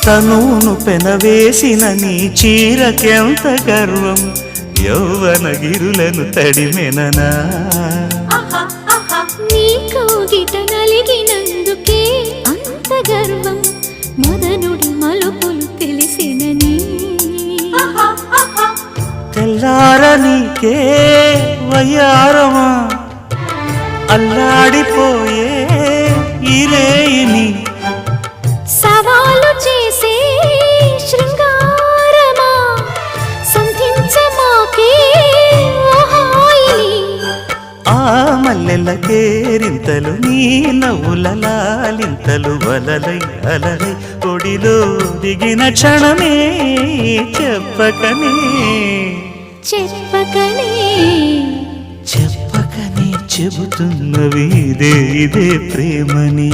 తనును పెనవేసిన నీ చీరకెంత గర్వం యౌవన గిరులను తడిమెననా నీకు గిట నలిగినందుకే అంత గర్వం మదనుడి మలుపులు తెలిసినని తెల్లార నీకే వయ్యారమా అల్లాడిపోయే ఇరేయిని సవాలు చేసే శృంగారమా సంధించమాకే ఓహాయిని ఆ మల్లెల కేరింతలు నీ నవ్వుల లాలింతలు వలలై అలలై ఒడిలో దిగిన క్షణమే చెప్పకనే చెప్పకనే చెప్పకనే చెబుతున్నవి ఇదే ప్రేమని